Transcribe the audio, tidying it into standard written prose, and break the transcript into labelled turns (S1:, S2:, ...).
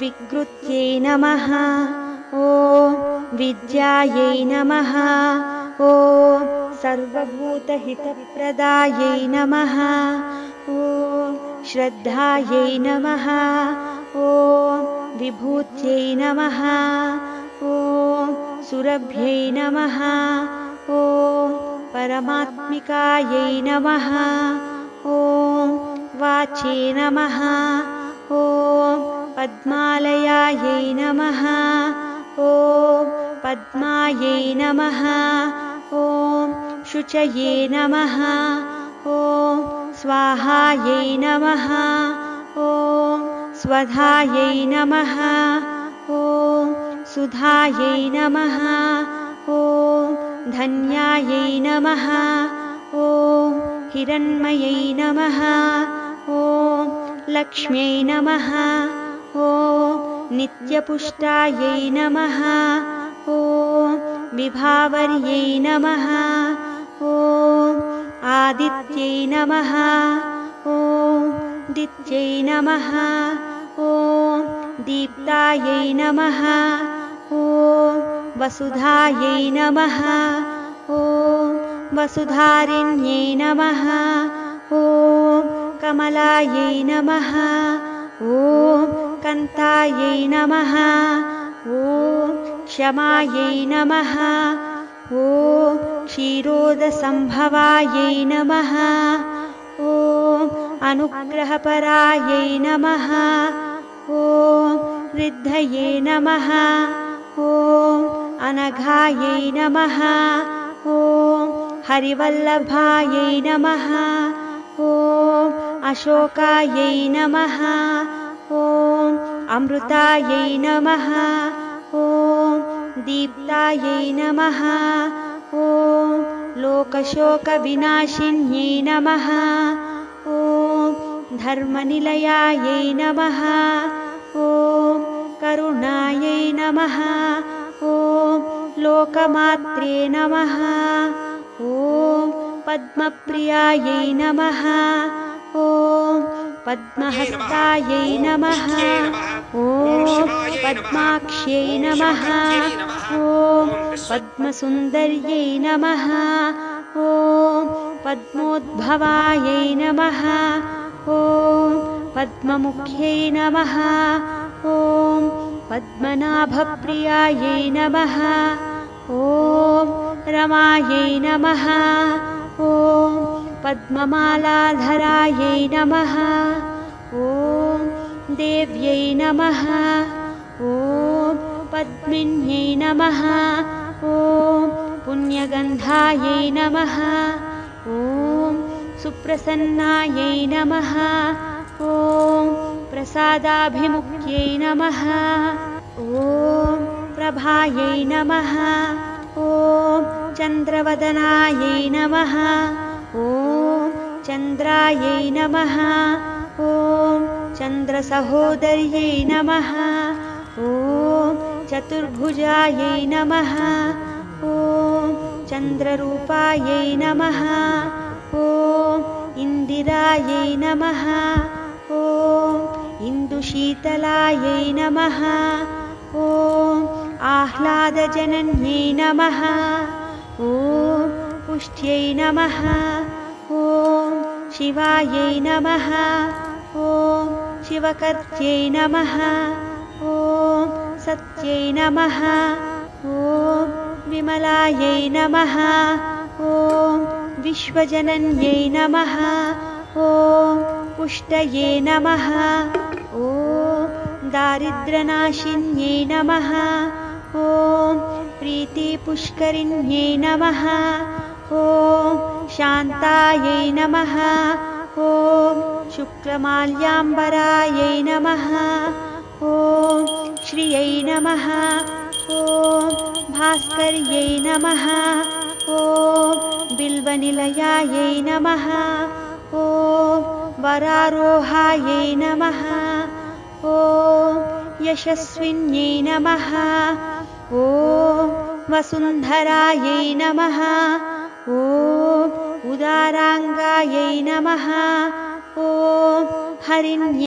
S1: विकृत्यै नमः। ॐ विद्यायै नमः। ॐ सर्वभूतहितप्रदायै नमः। ॐ श्रद्धायै नमः। ॐ विभूत्यै नमः। ॐ सुरभ्यै नमः। ॐ परमात्मिकायै नमः। ॐ वाचे नमः। ॐ पद्मालयायै नमः। ॐ पद्मायै नमः। ॐ शुचये नमः। ॐ स्वाहायै नमः। ॐ स्वधायै नमः। ॐ सुधायै नमः। ॐ धन्यायै नमः। ॐ हिरण्मयै नमः। ॐ लक्ष्म्यै नमः। ॐ नित्यपुष्टायै नमः। ॐ विभावर्यै नमः। ॐ आदित्यै नमः। ॐ दित्यै नमः। ॐ दीप्तायै नमः। ॐ वसुधायै नमः। ॐ वसुधारिण्यै नमः। ॐ कमलायै नमः। ॐ कान्तायै नमः। ॐ क्षमायै नमः। ॐ क्षीरोदसम्भवायै नमः। ॐ अनुग्रहपरायै नमः। ॐ रिद्धये नमः। ॐ अनघायै नमः। ॐ हरिवल्लभायै नमः। ॐ अशोकायै नमः। ॐ अमृतायै नमः। ॐ दीप्तायै नमः। ॐ लोकशोकविनाशिन्यै नमः। ॐ धर्मनिलयायै नमः। ॐ करुणायै नमः। ॐ लोकमात्रे नमः। ॐ पद्मप्रियायै नमः। ॐ पद्महस्तायै नमः। ॐ पद्माक्ष्यै नमः। ॐ पद्मसुन्दर्यै नमः। ॐ पद्मोद्भवायै नमः। ॐ पद्ममुख्यै नमः। ॐ पद्मनाभप्रियायै नमः। ॐ रमायै नमः। ॐ पद्ममालाधरायै नमः। ॐ देव्यै नमः। ॐ पद्मिन्यै नमः। ॐ पुण्यगन्धायै नमः। ॐ सुप्रसन्नायै नमः। ॐ प्रसादाभिमुख्यै नमः। ॐ प्रभायै नमः। ॐ चन्द्रवदनायै नमः। ॐ चन्द्रायै नमः। ॐ चन्द्रसहोदर्यै नमः। ॐ चतुर्भुजायै नमः। ॐ चन्द्ररूपायै नमः। ॐ इन्दिरायै नमः। ॐ इन्दुशीतलायै नमः। ॐ आह्लादजनन्यै नमः। ॐ पुष्ट्यै नमः। ॐ शिवायै नमः। ॐ शिवकर्त्यै नमः। ॐ सत्यै नमः। ॐ विमलायै नमः। ॐ विश्वजनन्यै नमः। ॐ पुष्टये नमः। ॐ दारिद्र्यनाशिन्यै नमः। ॐ प्रीतिपुष्करिण्यै नमः। ॐ शान्तायै नमः। ॐ शुक्लमाल्याम्बरायै नमः। ॐ श्रियै नमः। ॐ भास्कर्यै नमः। ॐ बिल्वनिलयायै नमः। ॐ वरारोहायै नमः। ॐ यशस्विन्यै नमः। ॐ वसुन्धरायै नमः। ॐ उदाराङ्गायै नमः। ॐ हरिण्यै